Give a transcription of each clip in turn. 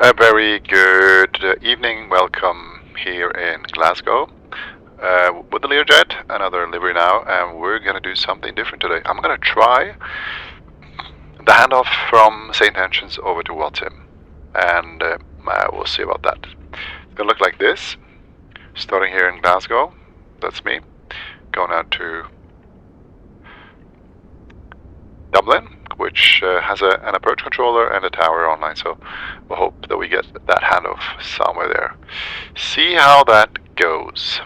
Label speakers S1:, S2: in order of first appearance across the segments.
S1: A very good evening. Welcome here in Glasgow with the Learjet, another livery now, and we're going to do something different today. I'm going to try the handoff from SayIntentions over to Vatsim, and we'll see about that. It's going to look like this. Starting here in Glasgow, that's me, going out to Dublin, which has an approach controller and a tower online, so we'll hope that we get that handoff somewhere there. See how that goes.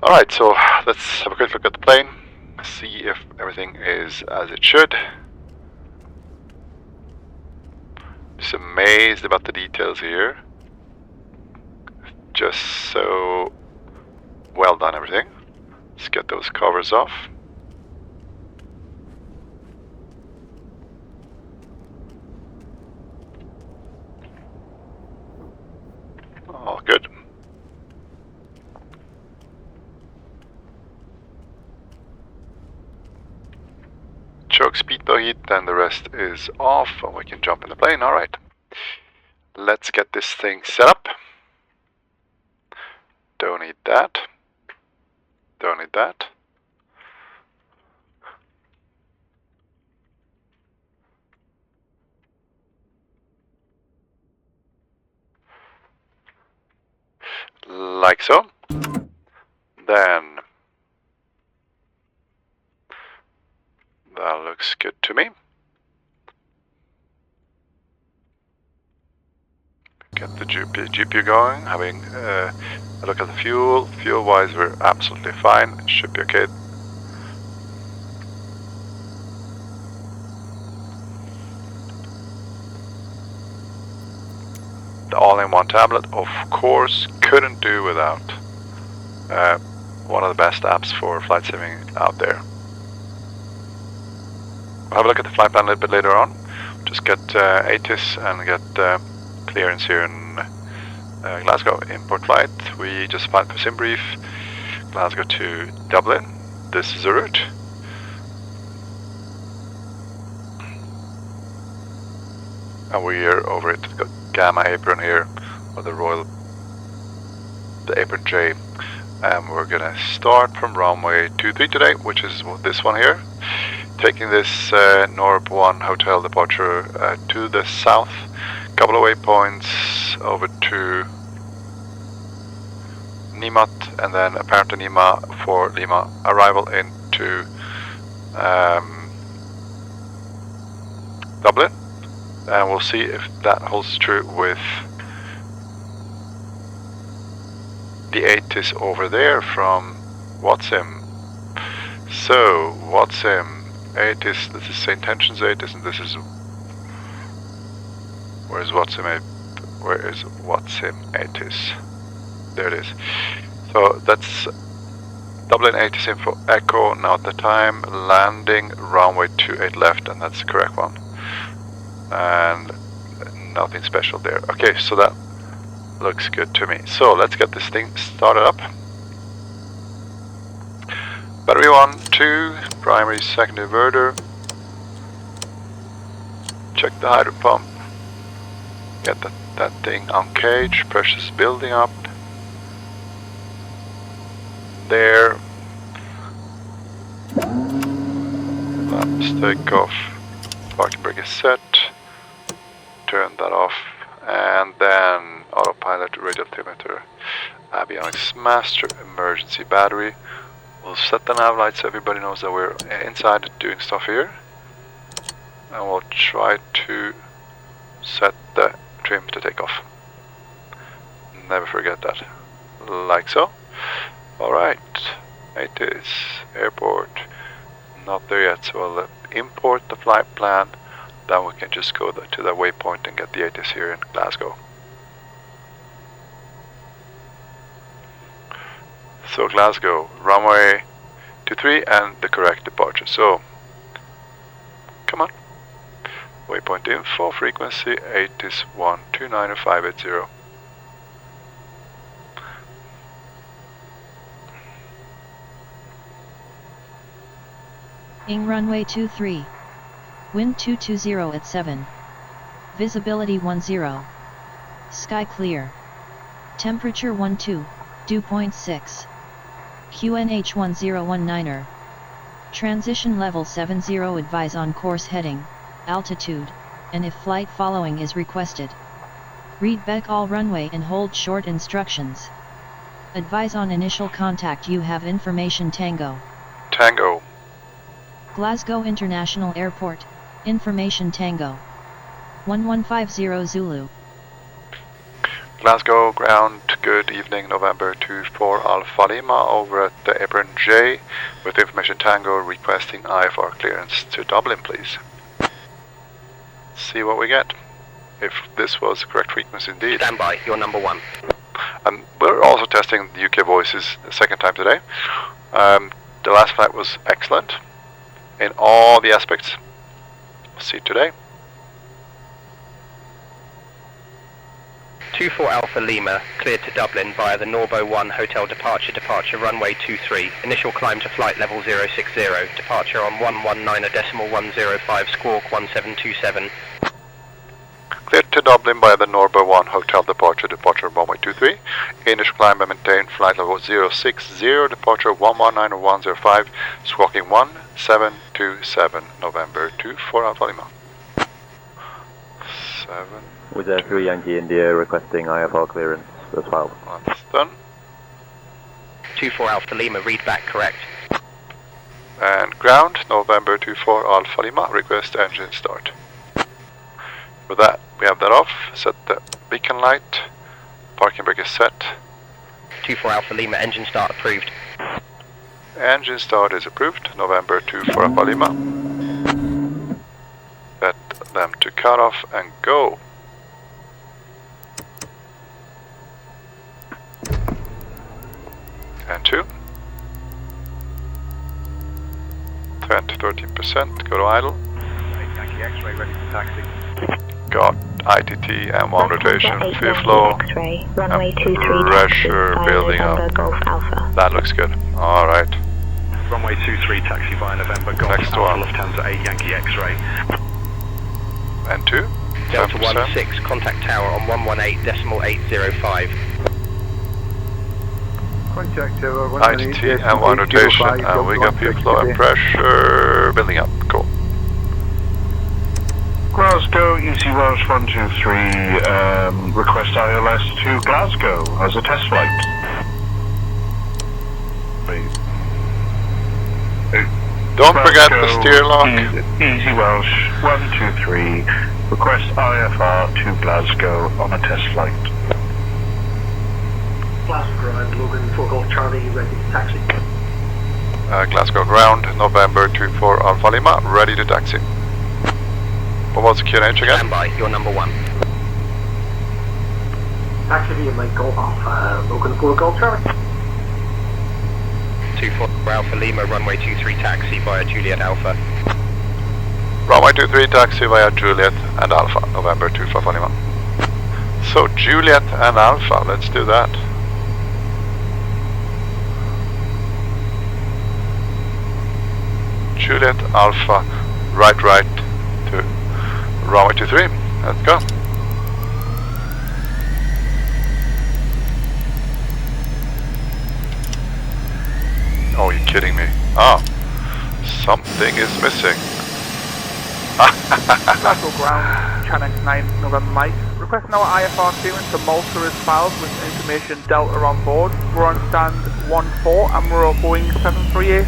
S1: Alright, so let's have a quick look at the plane, see if everything is as it should. Just amazed about the details here. Just so well done, everything. Let's get those covers off. All good. Choke speed bow heat, then the rest is off and we can jump in the plane. Alright. Let's get this thing set up. Don't need that. Don't need that. Like so. Then that looks good to me. Get the GPU going, having a look at the fuel. Fuel-wise, we're absolutely fine. It should be okay. The all-in-one tablet, of course, couldn't do without one of the best apps for flight simming out there. We'll have a look at the flight plan a little bit later on. Just get ATIS and get clearance here in Glasgow import flight. We just flight for SimBrief, Glasgow to Dublin. This is the route. And we're over at the Gamma apron here, or the apron J. And we're gonna start from runway 23 today, which is this one here. Taking this Norb 1 hotel departure to the south. Couple of waypoints over to Nimat, and then apparently Lima for Lima arrival into Dublin, and we'll see if that holds true with the ATIS over there from Vatsim. So Vatsim ATIS, this is SayIntentions ATIS, and this is where is Vatsim ATIS? There it is. So that's Dublin ATIS info echo, now at the time, landing runway 28 left, and that's the correct one. And nothing special there. Okay, so that looks good to me. So let's get this thing started up. Battery 1, 2, primary, second inverter. Check the hydro pump. Get that thing on cage, pressure's building up. There. Let's take off. Parking brake is set. Turn that off. And then autopilot, radial altimeter, avionics master, emergency battery. We'll set the nav light so everybody knows that we're inside doing stuff here. And we'll try to set the trim to take off. Never forget that. Like so. Alright, ATIS, airport, not there yet, so we'll import the flight plan, then we can just go to the waypoint and get the ATIS here in Glasgow. So Glasgow, runway 23 and the correct departure, so come on. Waypoint info, frequency ATIS 1290580.
S2: Ing runway 23. Wind 220 at 7. Visibility 10. Sky clear. Temperature 12, dew point 6. QNH 1019er. Transition level 70. Advise on course heading, altitude, and if flight following is requested. Read back all runway and hold short instructions. Advise on initial contact. You have information. Tango.
S1: Tango.
S2: Glasgow International Airport, information Tango. 1150 Zulu.
S1: Glasgow ground, good evening, November 24 Alpha Lima over at the apron J with information Tango requesting IFR clearance to Dublin, please. See what we get. If this was the correct frequency indeed.
S3: Stand by, you're number 1.
S1: We're also testing the UK voices the second time today. The last flight was excellent in all the aspects. See today.
S3: 24 Alpha Lima, cleared to Dublin via the Norbo 1 hotel departure runway 23, initial climb to flight level 060, departure on 119.105, squawk 1727.
S1: Cleared to Dublin via the Norbo 1 hotel departure runway 23, initial climb and maintain flight level 060, departure 119.105, squawking 1727, November 24 Alpha Lima. 7.
S4: With a 3 Yankee India requesting IFR clearance as well.
S1: That's done.
S3: 24 Alpha Lima, read back correct.
S1: And ground, November 24 Alpha Lima, request engine start. With that, we have that off, set the beacon light, parking brake is set.
S3: 24 Alpha Lima, engine start approved.
S1: Engine start is approved, November 24 Alpha Lima. Set them to cut off and go. And 2. 10 to 13%, go to idle.
S5: Yankee X-ray ready for taxi.
S1: Got ITT and 1 rotation, fuel flow, and pressure building up. That looks good. Alright.
S5: Runway 23 taxi via November Golf
S1: Next
S5: Alpha
S1: one.
S5: Lufthansa 8 Yankee X-ray.
S1: And 2.
S3: Delta
S1: 10%.
S3: 16, contact tower on 118.805.
S5: Contact tower
S1: ITT and 1 rotation, and we got fuel flow and pressure building up. Cool.
S5: Glasgow Easy Welsh 123, request ILS to Glasgow as a test flight. Please.
S1: Don't forget the steer lock.
S5: Easy Welsh 123, request IFR to Glasgow on a test flight.
S6: Glasgow ground, Logan 4 Golf Charlie, ready to taxi.
S1: Glasgow ground, November 24 Alpha Lima, ready to taxi. What was the QNH again?
S3: Stand by, you're number 1.
S6: Taxi via Mike Golf Alpha, Logan 4 Golf Charlie.
S3: 24 Alpha Lima, runway 23 taxi via Juliet Alpha.
S1: Runway 23 taxi via Juliet and Alpha, November 24 Alpha Lima. So Juliet and Alpha, let's do that. Juliet Alpha, right to runway 23. Let's go. Oh, you're kidding me. Oh, something is missing.
S7: Glasgow ground, Channel 9 November Mike. Requesting our IFR clearance to Malta is filed with information Delta on board. We're on stand 14 and we're on Boeing 738.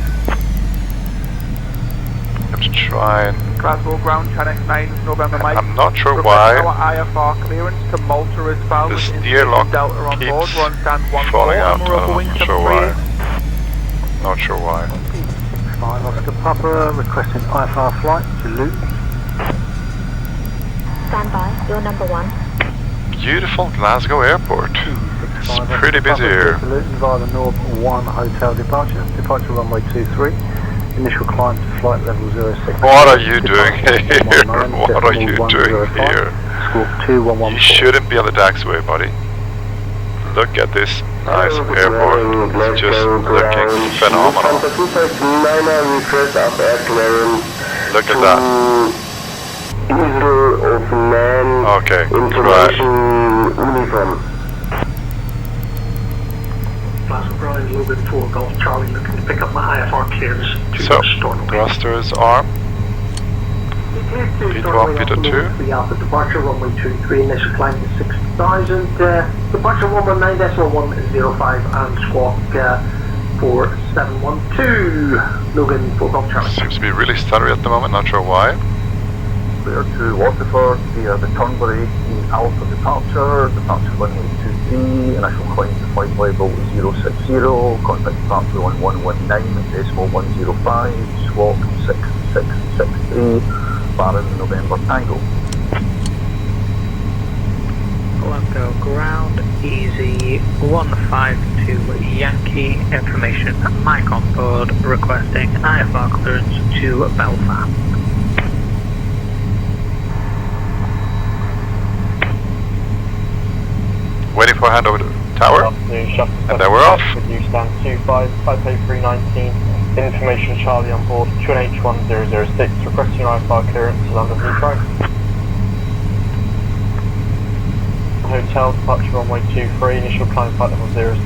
S1: Have to try and...
S7: Glasgow ground, Channel 9 November Mike.
S1: I'm not sure
S7: Requesting
S1: why
S7: our IFR clearance to Malta is filed
S1: the
S7: with
S1: steer lock
S7: information Delta on board.
S1: keeps
S7: We're on stand 14
S1: falling out.
S7: and we're on
S1: I'm
S7: Boeing
S1: not sure why.
S7: 738.
S1: Not sure why.
S6: 5 Oscar Papa, requesting IFR flight to Luton.
S8: Stand by, you're number 1.
S1: Beautiful Glasgow Airport. It's pretty busy here.
S6: To Luton via the Norb 1 hotel departure. Departure runway 23. Initial climb to flight level 06.
S1: What are you doing here? What are you doing here?
S6: Squawk 2114.
S1: You shouldn't be on the taxiway, buddy. Look at this nice airport. It's just looking phenomenal. Look at that.
S5: User of man.
S1: Okay,
S5: Information uniform.
S6: Glasgow Brian, Logan 4 Golf Charlie, looking to pick up my IFR clearance to
S1: So,
S6: Stornoway.
S1: thrusters arm. P1, P2.
S6: 3 Alpha, departure runway 23, initial climb to 6,000, departure 119.105 and squawk 4712, Logan 4 Golf Charlie.
S1: Seems to be really stuttery at the moment, not sure why.
S4: Clear to Waterford via the Turnberry Alpha departure runway 23, initial climb to flight level 060, contact departure on 119.105, squawk 6663, Baron November Tango.
S9: Glasgow ground, easy 152 Yankee, information mic on board, requesting IFR clearance to Belfast.
S1: Waiting for handover to tower. And then we're off.
S10: With you stand 25, Taipei 319, information Charlie on board, QNH1006, requesting IFR clearance to London Heathrow. Hotel, departure runway 23, initial climb flight level 060,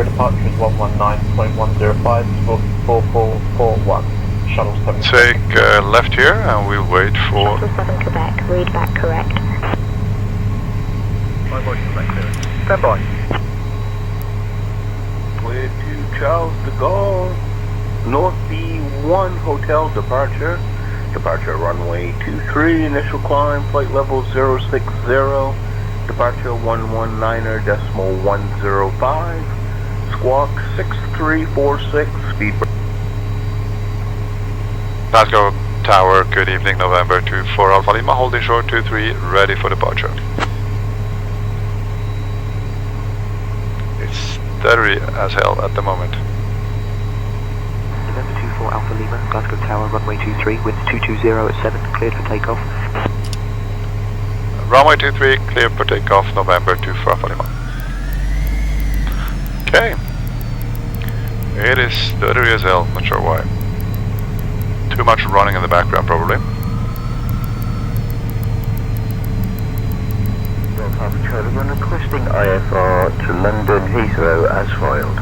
S10: departure is 119.105, squawk 4441, shuttle 7.
S1: Take left here and we'll wait for...
S8: Shuttle 7 Quebec, read back correct.
S5: Stand by.
S11: Clear to Charles de Gaulle, North B1 Hotel departure. Departure runway 23, initial climb, flight level 060, departure 119.105, squawk 6346, speed.
S1: Glasgow Tower, good evening, November 24 Alpha Lima, holding short 23, ready for departure. It's stuttery as hell at the moment.
S12: November 24 Alpha Lima, Glasgow Tower, runway 23, wind 220 at 7, cleared for takeoff.
S1: Runway 23, clear for takeoff, November 24 Alpha Lima. Okay. It is stuttery as hell, not sure why. Too much running in the background probably.
S4: We're requesting IFR to London Heathrow as filed.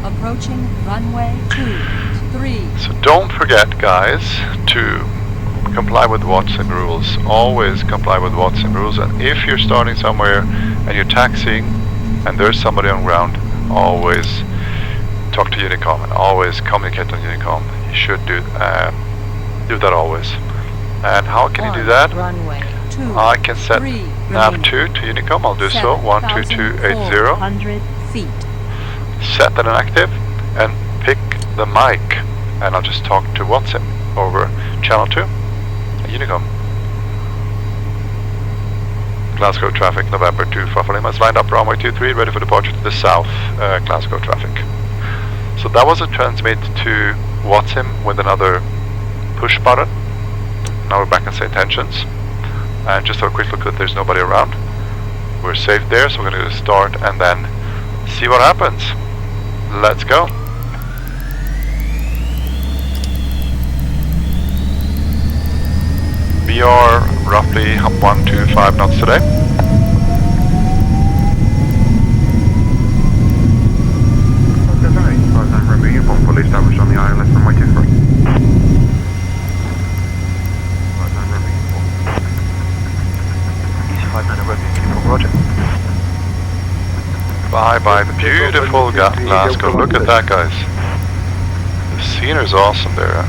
S13: Approaching runway 23.
S1: So don't forget, guys, to comply with Vatsim rules. Always comply with Vatsim rules. And if you're starting somewhere and you're taxiing and there's somebody on ground, always talk to Unicom and always communicate on Unicom. You should do that always. And how can you do that?
S13: Runway 2,
S1: I can set nav2 to Unicom. I'll do so. 12280.
S13: 100 feet.
S1: Set that inactive and pick the mic, and I'll just talk to Vatsim over channel 2 Unicom. Glasgow traffic, November 2 Alpha Lima is lined up runway 23, ready for departure to the south, Glasgow traffic. So that was a transmit to Vatsim with another push button. Now we're back in SayIntentions, and just have a quick look that there's nobody around. We're safe there, so we're going to start and then see what happens. Let's go. We are roughly 125 knots today.
S5: Fully established on the ILS runway 23.
S12: East 59 Romeo Uniform, roger.
S1: Bye bye, the beautiful Glasgow. Look at that, guys. The scenery is awesome there.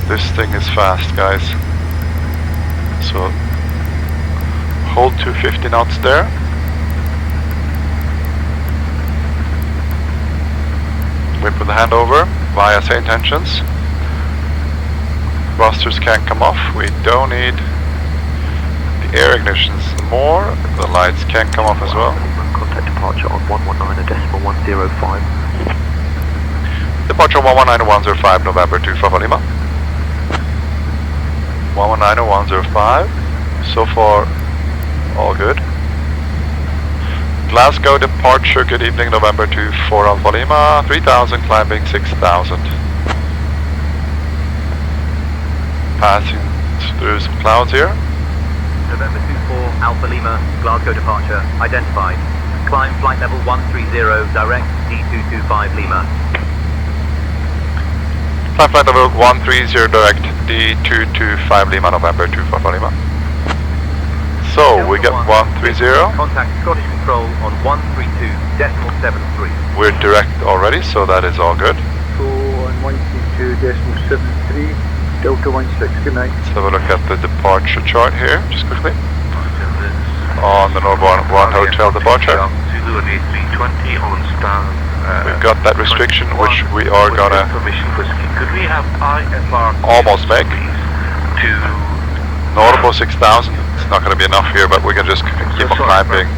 S1: This thing is fast, guys. So hold 250 knots there. Wait for the handover via SayIntentions. Thrusters can't come off. We don't need the air ignitions more. The lights can't come off as well.
S12: Contact departure on 119.105.
S1: Departure 119.105, November 2 Alpha Lima. 119.105. So far, all good. Glasgow departure, good evening, November 2 Alpha Lima, 3000, climbing 6000. passing through some clouds here.
S14: November 24, Alpha Lima, Glasgow departure, identified. Climb flight level 130, direct D225 Lima.
S1: Climb flight level 130, direct D225 Lima, November 25 Lima. So, we got 130.
S14: Contact Scottish Control on 132.73.
S1: We're direct already, so that is all good.
S6: So, on 132.73, Delta 16, good night.
S1: Let's have a look at the departure chart here, just quickly. On the Northbound 1 Hotel departure. We've got that restriction, which we are gonna almost make. Northbound 6000, it's not gonna be enough here, but we can just keep on climbing.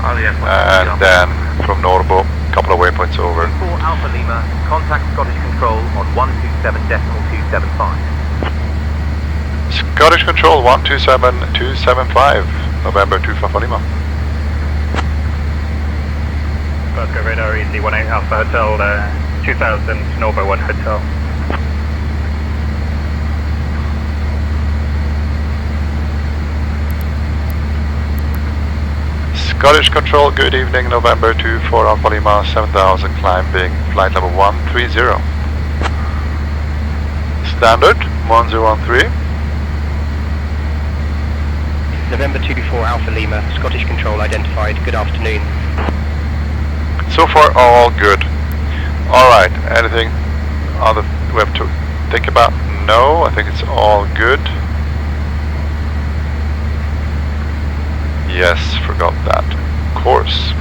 S1: And then from Northbound, a couple of waypoints over.
S14: 4 Alpha Lima, contact Scottish Control on 127.275.
S1: Scottish Control 127.275, November 25 Lima.
S15: Glasgow radar easy 18 Alpha Hotel 2000 Nova 1 Hotel.
S1: Scottish Control, good evening, November 24 Alpha Lima 7000, climbing flight level 130. Standard 1013.
S3: November 24 Alpha Lima, Scottish Control identified, good afternoon.
S1: So far all good. Alright, anything other we have to think about? No, I think it's all good. Yes, forgot that. Of course.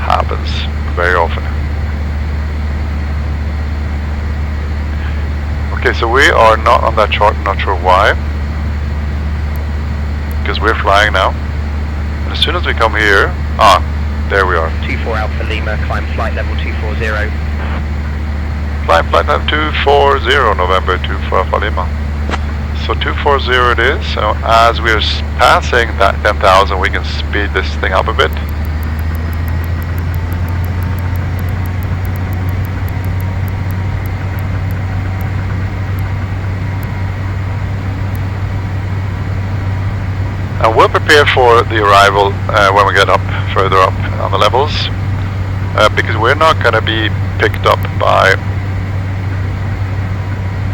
S1: Happens very often. Okay, so we are not on that chart, not sure why. Because we're flying now. And as soon as we come here, there we are.
S3: 24 Alpha Lima, climb flight level 240.
S1: Climb flight level 240, November 24 Alpha Lima. So 240 it is. So as we are passing that 10,000, we can speed this thing up a bit. And we'll prepare for the arrival when we get up further up on the levels, because we're not going to be picked up by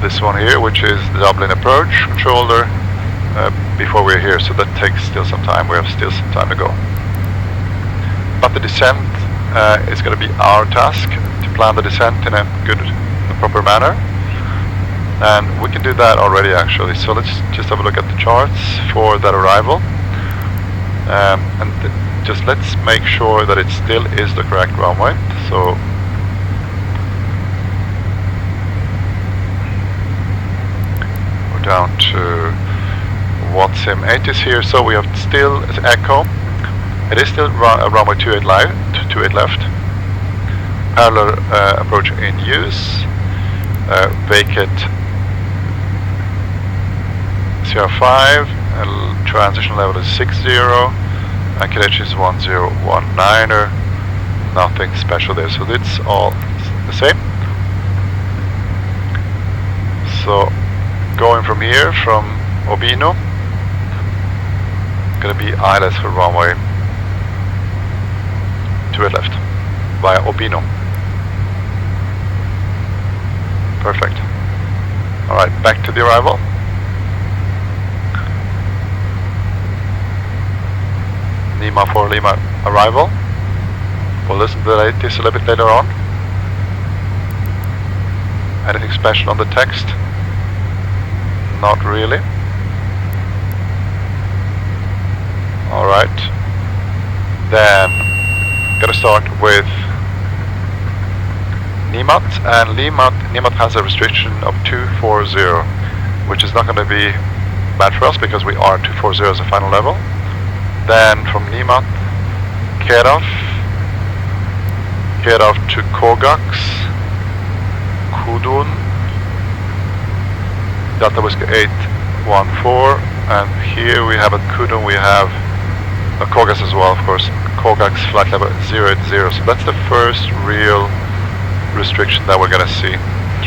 S1: this one here, which is the Dublin approach shoulder, before we're here, so that takes still some time. We have still some time to go. But the descent is going to be our task, to plan the descent in a good, proper manner. And we can do that already actually, so let's just have a look at the charts for that arrival. Just let's make sure that it still is the correct runway. So we're down to Vatsim 80 here, so we have still echo. It is still runway 28 left. Parallel approach in use. Vacate 05, transition level is 60, and cadence is 1019er. Nothing special there, so it's all the same. So going from here, from Obino, gonna be ILS for runway 28 left via Obino. Perfect. Alright, back to the arrival. Lima 4 Lima arrival. We'll listen to this a little bit later on. Anything special on the text? Not really. Alright. Then, gonna start with Nimat, and Nimat has a restriction of 240, which is not going to be bad for us because we are 240 as a final level. Then from Nimat, Keraf to Kogax, Kudun, Delta Whiskey 814, and here we have at Kudun we have a Kogax as well, of course, Kogax flight level 080, so that's the first real restriction that we're going to see.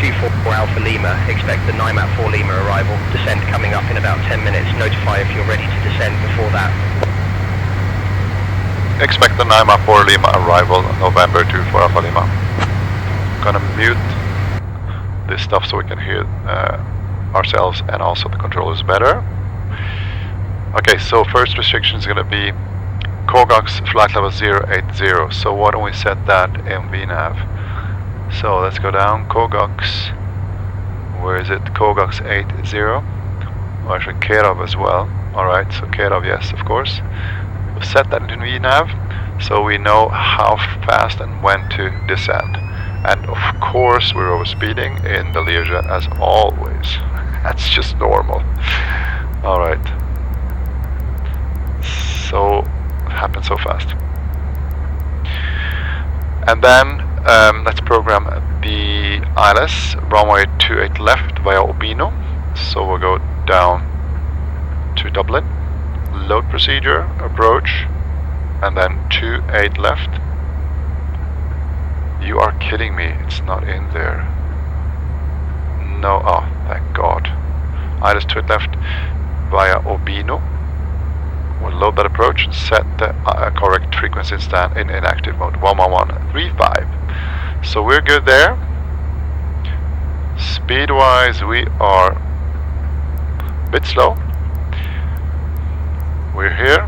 S3: 24 Alpha Lima, expect the 9 at 4 Lima arrival. Descent coming up in about 10 minutes. Notify if you're ready to descend before that.
S1: Expect the 9 at 4 Lima arrival, November 24 Alpha Lima. Gonna mute this stuff so we can hear ourselves and also the controllers better. Okay, so first restriction is gonna be COGOX flight level 080. So why don't we set that in VNAV? So let's go down, COGOX, where is it? COGOX 80, or actually CAROV as well. Alright, so CAROV, yes, of course. We'll set that into VNAV so we know how fast and when to descend. And of course we're overspeeding in the Learjet as always. That's just normal. Alright. So, it happened so fast. And then let's program the ILS, runway 28 left via Obino. So we'll go down to Dublin, load procedure, approach, and then 28 left. You are kidding me, it's not in there. No, oh, thank God. ILS 28 left via Obino. We'll load that approach and set the correct frequency stand in inactive mode, 11135. So we're good there. Speed wise we are a bit slow. We're here.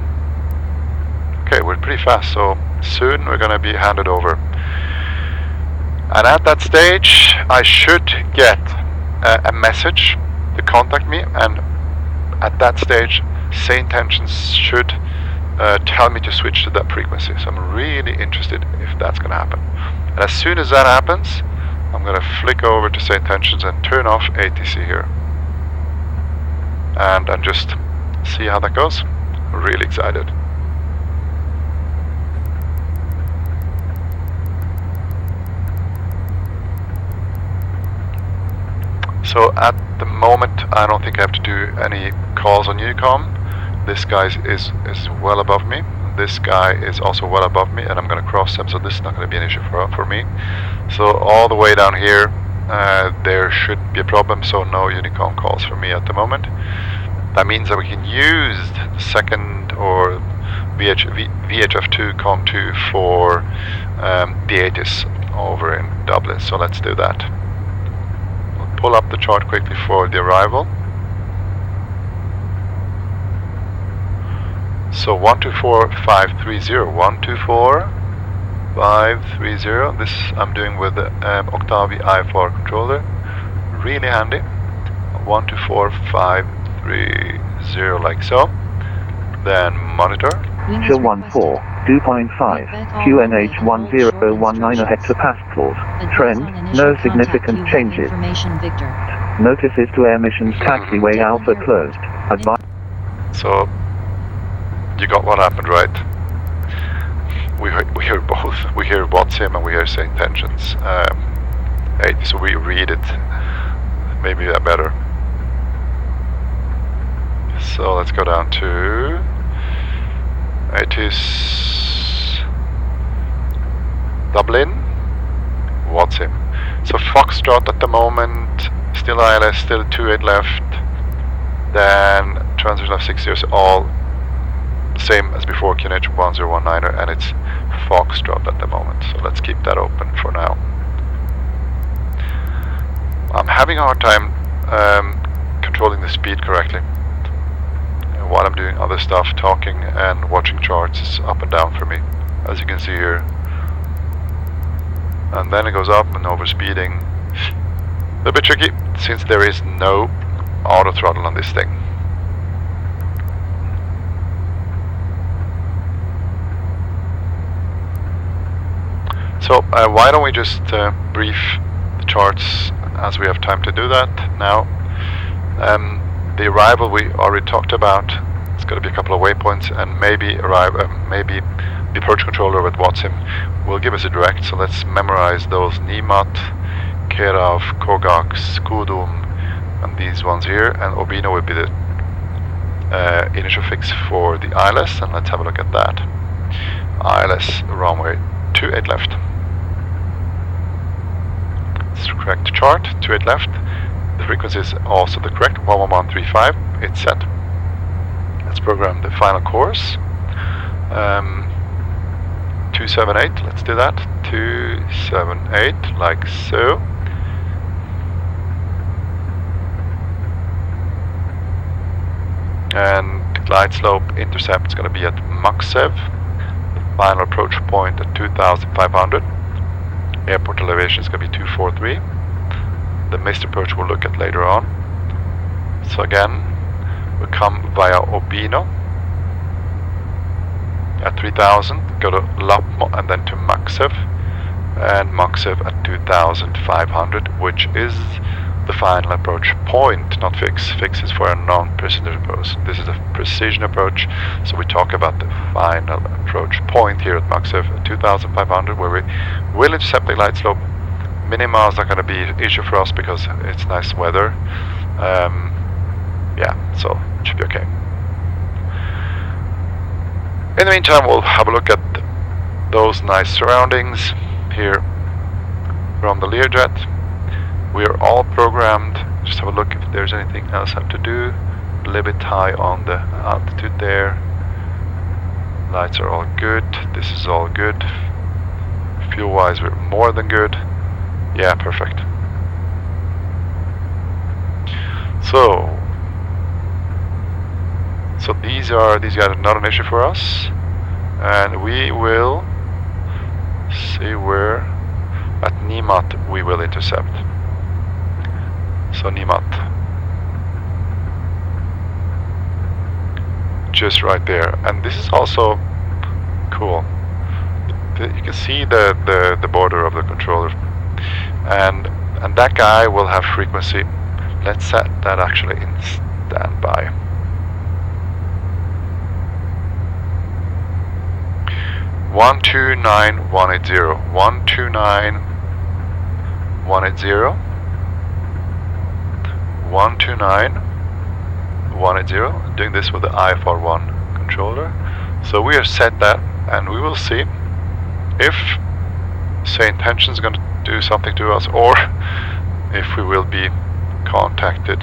S1: Okay, we're pretty fast, so soon we're gonna be handed over. And at that stage I should get a message to contact me, and at that stage SayIntentions should tell me to switch to that frequency. So I'm really interested if that's going to happen. And as soon as that happens, I'm going to flick over to SayIntentions and turn off ATC here. And just see how that goes. I'm really excited. So at the moment I don't think I have to do any calls on Unicom. This guy is well above me. This guy is also well above me, and I'm going to cross them, so this is not going to be an issue for me. So all the way down here there shouldn't be a problem, so no Unicom calls for me at the moment. That means that we can use the second or VHF2 COM2 for the ATIS over in Dublin, so let's do that. We'll pull up the chart quickly for the arrival. So 124530, 124530. This I'm doing with the Octavi IFR controller. Really handy. 124530, like so. Then monitor.
S16: Chill 14, 2.5, QNH 1019 hectopascals. Trend, no significant changes. Notices to air missions taxiway Alpha closed.
S1: So you got what happened, right? We hear both. We hear Vatsim and we hear SayIntentions. So we read it. Maybe that better. So let's go down to ATIS Dublin, Vatsim. So Foxtrot at the moment, still ILS, still 28 left. Then transition of 60 is all same as before, QNH 1019er, and it's Foxtrot at the moment, so let's keep that open for now. I'm having a hard time controlling the speed correctly. While I'm doing other stuff, talking and watching charts, is up and down for me, as you can see here. And then it goes up and over speeding. A little bit tricky, since there is no auto throttle on this thing. So why don't we just brief the charts as we have time to do that now. The arrival we already talked about. It's going to be a couple of waypoints, and maybe maybe the approach controller with Vatsim will give us a direct. So let's memorize those: Nimat, Kerav, Kogax, Kudum, and these ones here. And Obino will be the initial fix for the ILS, and let's have a look at that. ILS runway 28 left. It's the correct chart, 28 left. The frequency is also the correct 11135. It's set. Let's program the final course. 278, let's do that. 278, like so. And the glide slope intercept is going to be at Maksev. The final approach point at 2,500. Airport elevation is going to be 243. The missed approach we'll look at later on. So again, we'll come via Obino at 3000, go to Lapmo and then to Maksev, and Maksev at 2500, which is the final approach point, not fix. Fix is for a non-precision approach. This is a precision approach, so we talk about the final approach point here at Maksev at 2500, where we will intercept the glide slope. Minima is not going to be an issue for us because it's nice weather. Yeah, so it should be okay. In the meantime, we'll have a look at those nice surroundings here from the Learjet. We are all programmed. Just have a look if there's anything else I have to do. A little bit high on the altitude there. Lights are all good. This is all good. Fuel wise, we're more than good. Yeah, perfect. So these guys are not an issue for us, and we will see where at Nimat we will intercept. So Nimat, just right there, and this is also cool. You can see the border of the controller, and that guy will have frequency. Let's set that actually in standby. 129180. 129180. 129180. Doing this with the IFR1 controller. So we are set that, and we will see if SayIntentions is going to do something to us, or if we will be contacted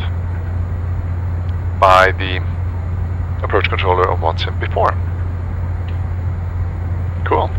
S1: by the approach controller of Vatsim before. Cool.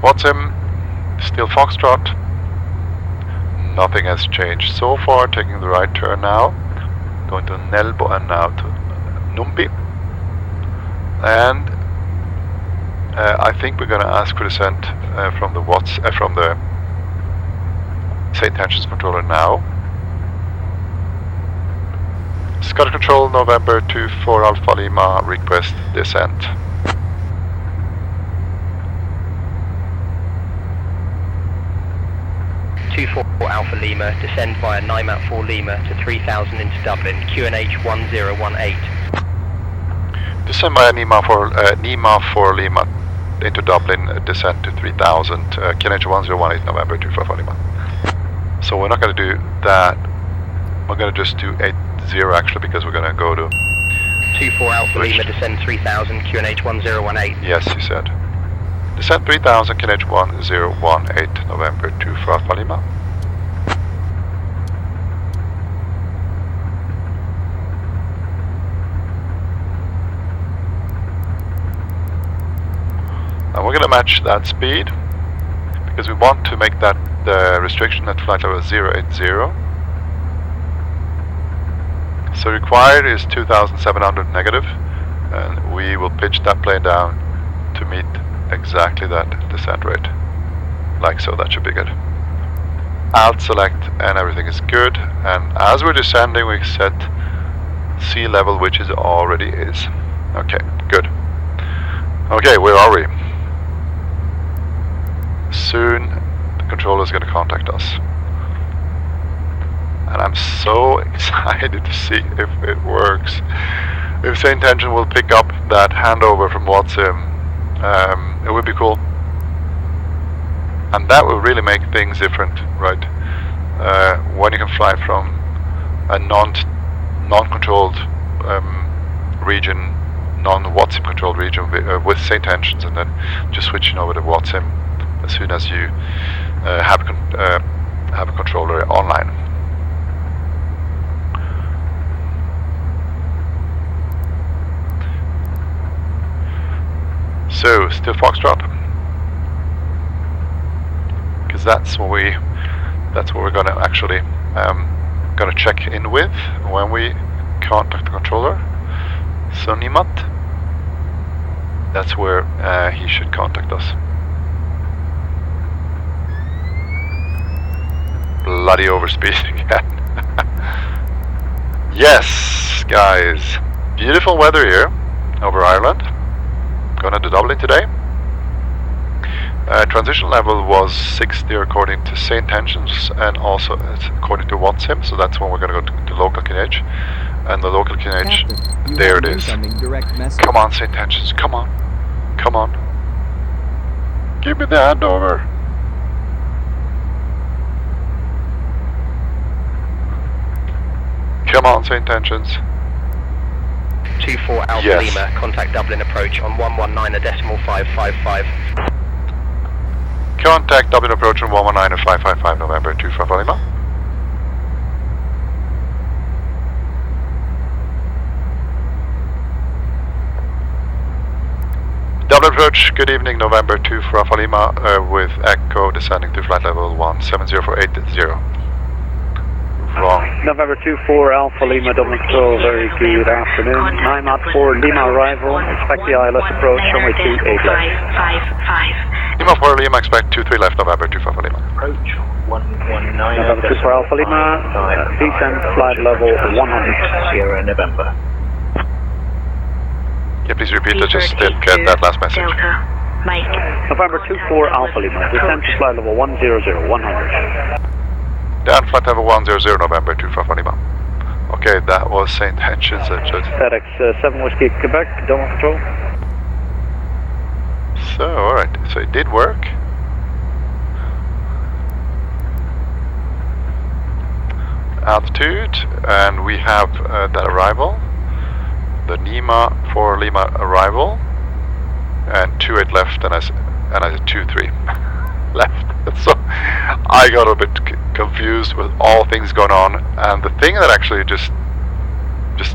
S1: Vatsim, still Foxtrot. Nothing has changed so far. Taking the right turn now. Going to Nelbo and now to Numpi. And I think we're going to ask for descent from the SayIntentions controller now. Scudder control November 24 Alpha Lima, request descent.
S3: Alpha Lima, descend via Nymat 4 Lima to 3000 into Dublin, QNH 1018.
S1: Descend via Nima 4 Lima into Dublin, descend to 3000, QNH 1018 November 24 Alpha Lima. So we're not going to do that. We're going to just do 80 actually, because we're going to go to
S3: 24 Alpha Lima, descend 3000, QNH 1018.
S1: Yes, he said. Descend 3000, QNH 1018 November 24 Alpha Lima. And we're going to match that speed because we want to make that the restriction at flight level 080. So required is 2700 negative, and we will pitch that plane down to meet exactly that descent rate. Like so, that should be good. Alt select and everything is good, and as we're descending we set sea level, which is already is. Okay, good. Okay, where are we? soon the controller is going to contact us. And I'm so excited to see if it works. If SayIntentions will pick up that handover from Vatsim, it would be cool. And that will really make things different, right? When you can fly from a non-controlled region, non-Vatsim controlled region with SayIntentions, and then just switching over to Vatsim as soon as you have a controller online. So still Foxtrot, because that's what we're going to actually going to check in with when we contact the controller. So Nimat, that's where he should contact us. Bloody overspeeding again. Yes, guys, beautiful weather here over Ireland. Going to Dublin today. Transition level was 60 according to SayIntentions, and also according to Vatsim, so that's when we're going to go to local QNH. And the local QNH, there it is. Come on, SayIntentions, come on. Come on. Give me the handover. Come on, SayIntentions.
S3: 24 Alpha
S1: Yes.
S3: Lima, contact Dublin approach on 119.555.
S1: Contact Dublin approach on 119.555 November 25 Lima. Dublin approach, good evening, November 2 for Alpha Lima, with Echo descending to flight level 170480. Wrong.
S17: November 24 Alpha Lima, Dublin Control, very good afternoon. 9 out 4 Lima arrival, expect the ILS approach, runway 28 left.
S8: 555.
S1: Lima 4 Lima, expect 23 left, November 2 for Alpha Lima.
S10: Approach 119.
S17: November 2 for Alpha Lima, descend flight level 100.
S10: Sierra November.
S1: Yeah, please repeat, I just didn't get that last message.
S8: Delta, Mike.
S17: November 24 Alpha Lima, descend to flight level 100, 100.
S1: Down flight level 100, November 2 for Alpha Lima. Okay, that was SayIntentions.
S17: FedEx 7 Whiskey Quebec, Dublin Control.
S1: So, alright, so it did work. Altitude, and we have that arrival. The Lima 4 Lima arrival. And 28 left, and I said 23 left. So I got a bit confused with all things going on, and the thing that actually just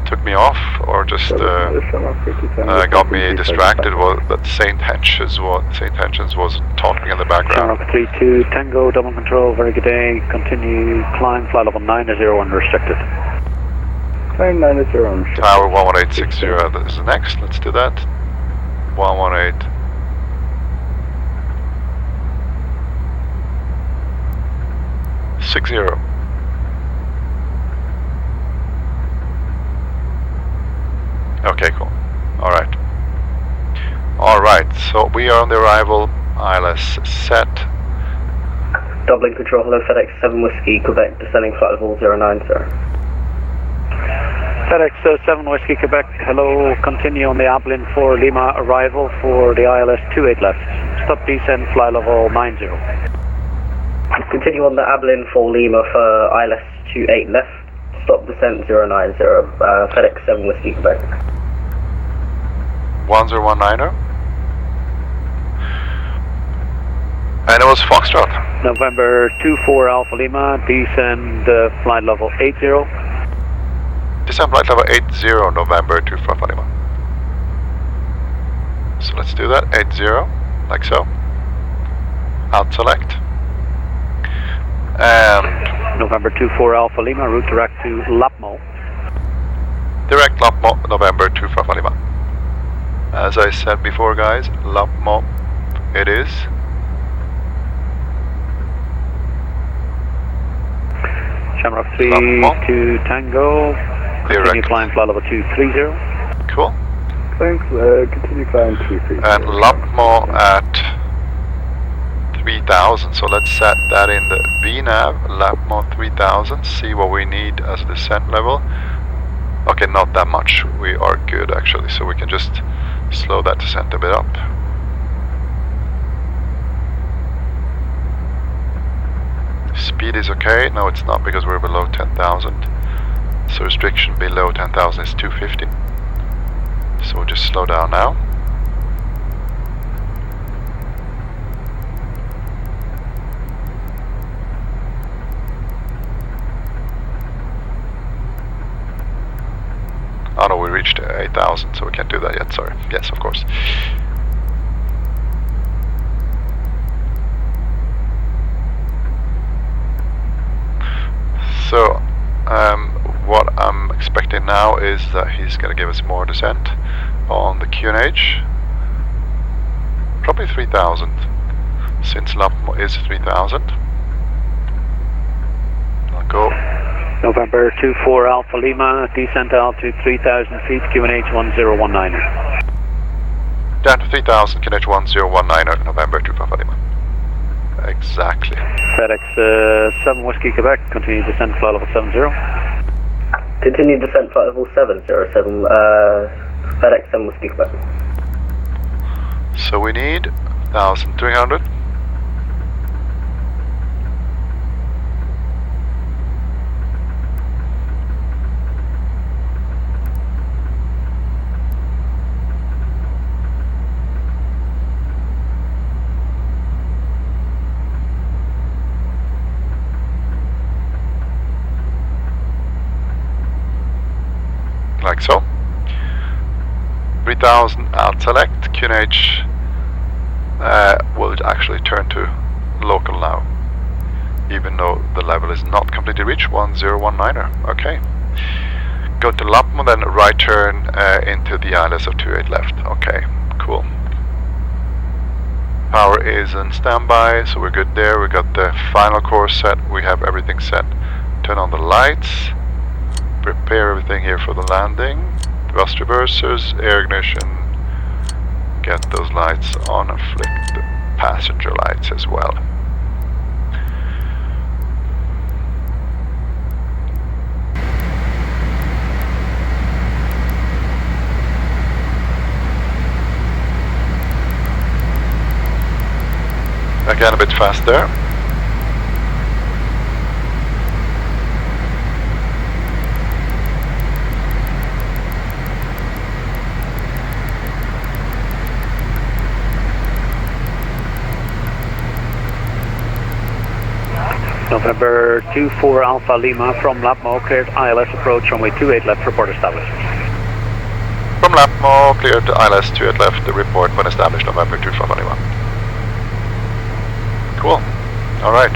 S1: took me off, or just got me distracted, was that SayIntentions was talking in the background.
S17: 32 Tango, Dublin Control, very good day. Continue climb, flight level 90 unrestricted.
S18: Climb 90 unrestricted.
S1: Tower 11860, this is next, let's do that. 118. .60. Okay, cool. Alright. Alright, so we are on the arrival. ILS set.
S19: Dublin Control, hello, FedEx 7 Whiskey, Quebec, descending flight level 09, sir.
S17: FedEx 7 Whiskey Quebec, hello, continue on the Dublin 4 Lima arrival for the ILS 28 left. Stop descend, flight level 90.
S19: Continue on the Dublin 4 Lima for ILS 28 left, stop descent 090, FedEx 7 Whiskey Quebec.
S1: 1019. And it was Foxtrot.
S17: November 24 Alpha Lima, descend flight level 80.
S1: Descend flight level 80, November 24 Alpha Lima. So let's do that, 80, like so. Out select. And
S17: November 24 Alpha Lima, route direct to Lapmo.
S1: Direct Lapmo, November 24 Alpha Lima. As I said before, guys, Lapmo it is.
S17: Shamrock 3 to Tango. Continue climb flight level 230.
S1: Cool.
S18: Thanks, continue climb 230.
S1: And Lapmo at 3000 3000, so let's set that in the VNAV, lap mode 3000, see what we need as a descent level. Okay, not that much, we are good actually, so we can just slow that descent a bit up. Speed is okay, no it's not because we're below 10,000, so restriction below 10,000 is 250, so we'll just slow down now. Oh no, we reached 8,000, so we can't do that yet, sorry. Yes, of course. So, what I'm expecting now is that he's going to give us more descent on the QNH. Probably 3,000, since lap is 3,000. I'll go.
S17: November 24 Alpha Lima, descent altitude 3,000 feet, QNH 1019.
S1: Down to 3,000, QNH 1019, November 24 Alpha Lima. Exactly.
S17: FedEx 7 Whiskey Quebec, continue descent flight level 70.
S19: Continue descent flight level 707, FedEx 7 Whiskey Quebec.
S1: So we need 1,300. Like so. 3,000 out select, QNH will actually turn to local now, even though the level is not completely reached, 1019er, okay. Go to Lapmo, then right turn into the ILS of 28 left, okay, cool. Power is on standby, so we're good there, we got the final course set, we have everything set. Turn on the lights. Prepare everything here for the landing. Thrust reversers, air ignition. Get those lights on and flick the passenger lights as well. Again a bit faster.
S17: November 24 Alpha Lima from Lapmo, cleared ILS approach runway 28 left, report established.
S1: From Lapmo, cleared to ILS 28 left, the report when established, November 24 Alpha Lima. Cool, alright.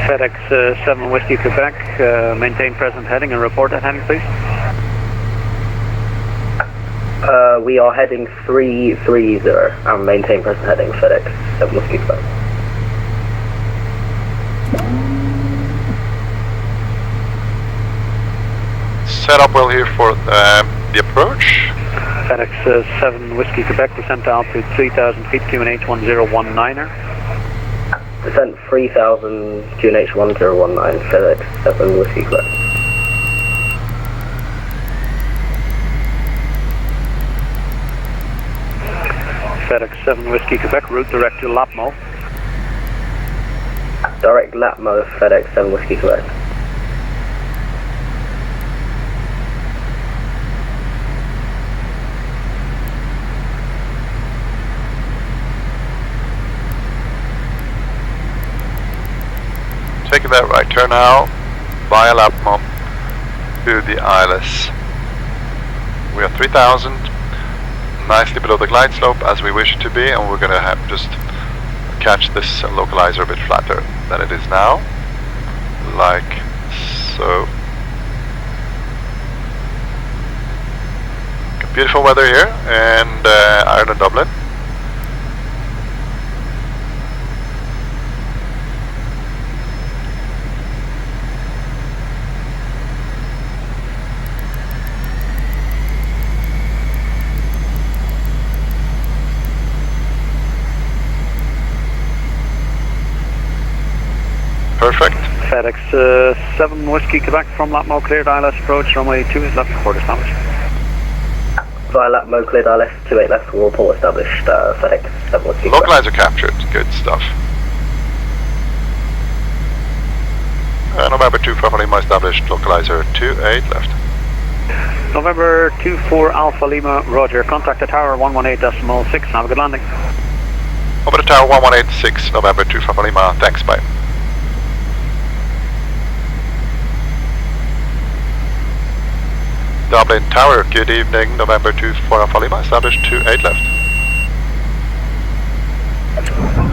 S17: FedEx 7 Whiskey Quebec, maintain present heading and report that heading please.
S19: We are heading 330 and maintain present heading, FedEx 7 Whiskey Quebec.
S1: Set up well here for the approach.
S17: FedEx 7 Whiskey Quebec, descent altitude 3,000 feet, QNH 1019er.
S19: Descent 3,000, QNH 1019, FedEx 7 Whiskey Quebec.
S17: FedEx 7 Whiskey Quebec, route direct to Lapmo.
S19: Direct Lapmo, FedEx 7 Whiskey Quebec.
S1: Taking that right turn now, via Lapmo to the ILS. We are 3,000, nicely below the glide slope as we wish it to be, and we're going to have just catch this localizer a bit flatter than it is now, like so. Beautiful weather here in Ireland, Dublin. Perfect.
S17: FedEx 7 Whiskey Quebec from Latmo cleared ILS approach, runway 28 left, report established.
S19: Via Latmo cleared ILS 28 left, report established, FedEx 7 Whiskey Quebec.
S1: Localizer captured, good stuff. November 24 Lima established, localizer 28 left.
S17: November 24 Alpha Lima, roger, contact the tower 118.6, have a good landing.
S1: Over the tower 1186, November 24 Lima, thanks, bye. Dublin Tower, good evening, November 24 Alpha Lima, established 28 left.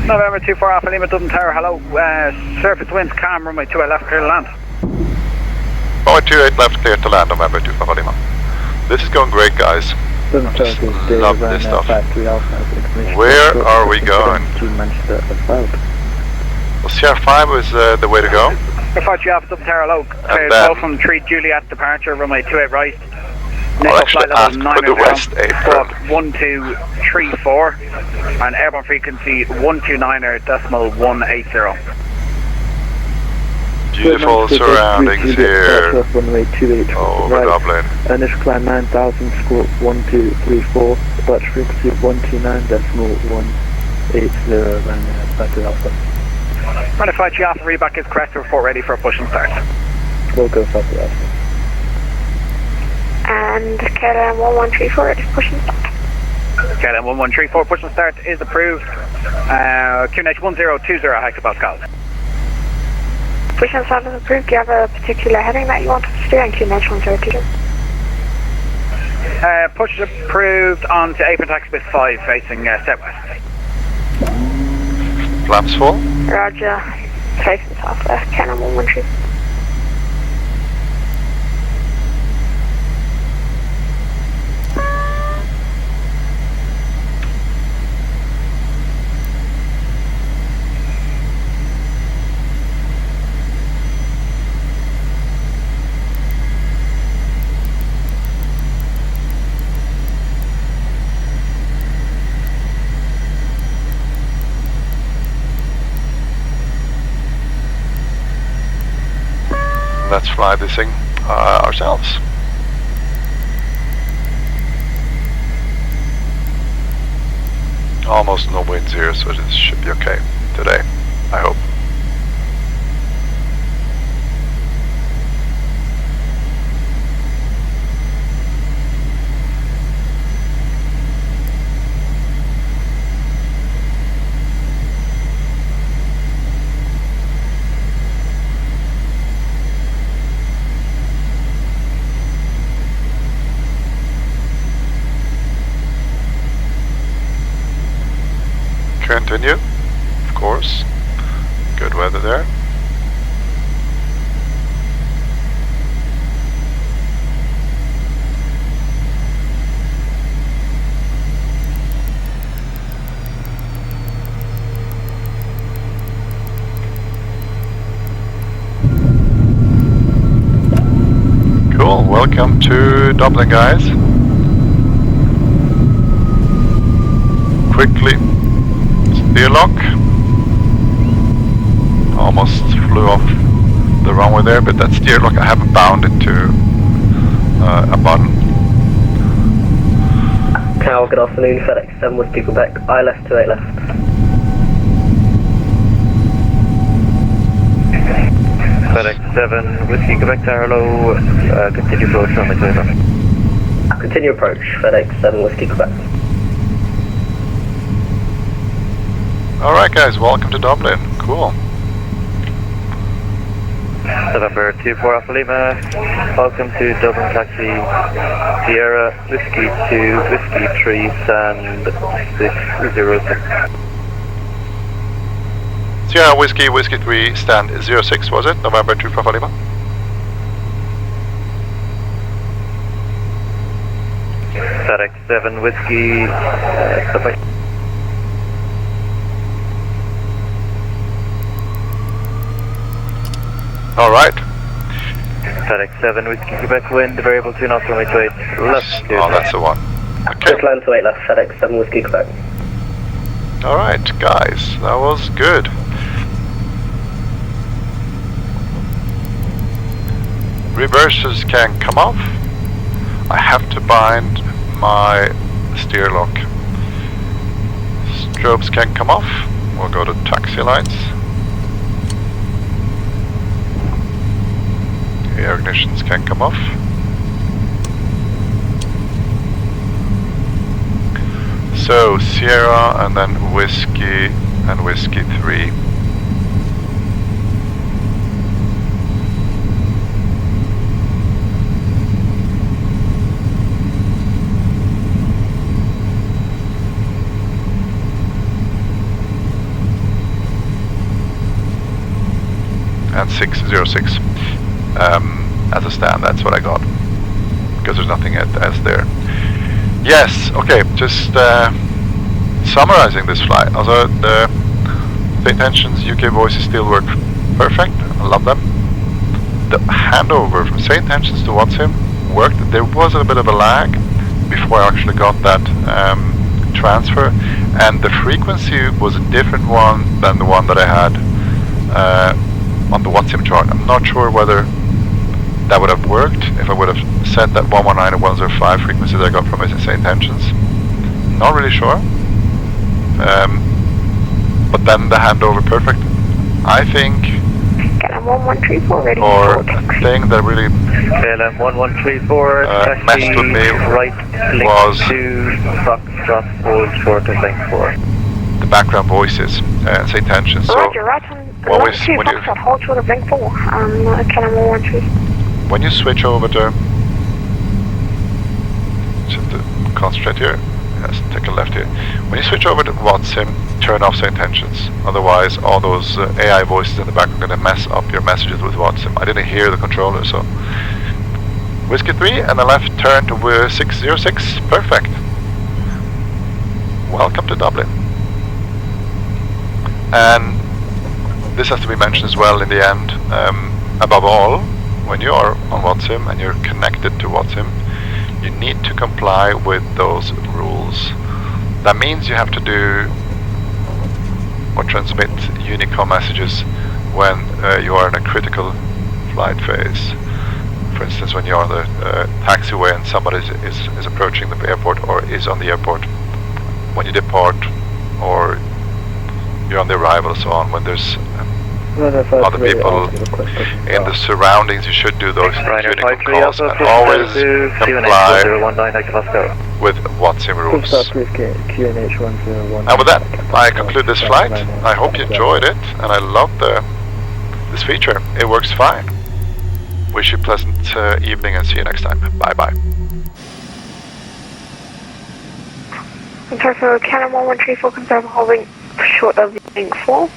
S17: November 24 Alpha Lima, Dublin Tower, hello, surface winds calm, runway 28 left, clear to land.
S1: Runway 28 left, clear to land, November 24 Lima. This is going great, guys. Just love this stuff. Where are we going? Well, CR5 is the way to go.
S17: Apache Alpha Dublin Tower, hello, cleared both from 3 Juliet departure, runway 28 right.
S1: I'll actually ask for the west apron.
S17: 1234 and airborne frequency 129.180.
S1: Beautiful surroundings here over Dublin.
S16: Initial climb 9,000, squawk 1234, departure frequency 129.180, and back to Alpha.
S17: Apache Alpha, readback is correct, report ready for a push and start.
S16: We'll go south to Alpha.
S8: And KLM 1134 is push and start.
S17: KLM 1134, push and start is approved. QNH 1020 hectopascals.
S8: Push and start is approved. Do you have a particular heading that you want us to do? And QNH 1020.
S17: Push is approved on to apron taxi with 5 facing southwest.
S1: Flaps full.
S8: Roger. Facing southwest, KLM 113.
S1: Let's fly this thing ourselves. Almost no winds here, so this should be okay today, I hope. Continue, of course. Good weather there. Cool, welcome to Dublin, guys. Quickly. Steer lock. Almost flew off the runway there, but that steer lock I haven't bound it to a button.
S19: Cal, good afternoon, FedEx 7 Whiskey Quebec, ILS 28 left.
S10: FedEx 7 Whiskey Quebec Tower, hello, continue approach on the clear.
S19: Continue approach, FedEx 7 Whiskey Quebec.
S1: Alright guys, welcome to Dublin. Cool.
S10: November 24 Alpha Lima, welcome to Dublin Taxi Sierra Whiskey 2 Whiskey 3 Sand 606.
S1: Sierra Whiskey 3 stand 06 was it? November 24 Lima?
S10: FedEx 7 Whiskey
S1: Alright.
S10: FedEx 7 Whiskey Quebec wind, variable 2 knots, runway 28 left.
S1: Oh, that's the one. Okay.
S19: Just land 28 left, FedEx 7 Whiskey Quebec.
S1: Alright, guys, that was good. Reversers can come off. I have to bind my steer lock. Strobes can come off. We'll go to taxi lights. Air ignitions can come off. So Sierra and then Whiskey and Whiskey 3. And 606 as a stand, that's what I got, because there's nothing else there. Yes, okay, just summarizing this flight. Also, the SayIntentions UK voices still work perfect, I love them. The handover from SayIntentions to Vatsim worked. There was a bit of a lag before I actually got that transfer, and the frequency was a different one than the one that I had on the Vatsim chart. I'm not sure whether that would have worked if I would have set that 119 and 105 frequency that I got from SayIntentions. Not really sure. But then the handover perfect. I think
S8: KLM 1134 ready
S1: or a thing that really
S10: KLM 1134
S1: messed with me
S10: right
S1: was
S10: to Foxtrot hold short of link 4.
S1: the background voices and SayIntentions. So
S8: Roger, right on. Foxtrot hold short of link 4. KLM 113.
S1: When you switch over to, just to concentrate here, yes, take a left here. When you switch over to Vatsim, turn off SayIntentions. Otherwise, all those AI voices in the back are going to mess up your messages with Vatsim. I didn't hear the controller, so. Whiskey 3 and the left turn to 606. Perfect. Welcome to Dublin. And this has to be mentioned as well in the end. Above all, when you are on Vatsim and you're connected to Vatsim, you need to comply with those rules. That means you have to do or transmit Unicom messages when you are in a critical flight phase. For instance, when you're on the taxiway and somebody is approaching the airport or is on the airport. When you depart or you're on the arrival and so on, when there's other people in the surroundings, you should do those Unicom calls and always comply with Vatsim rules. And with that, I conclude this flight. I hope you enjoyed it, and I love this feature. It works fine. Wish you a pleasant evening and see you next time. Bye bye.
S8: In terms of KLM 1134, confirm holding short of link 4.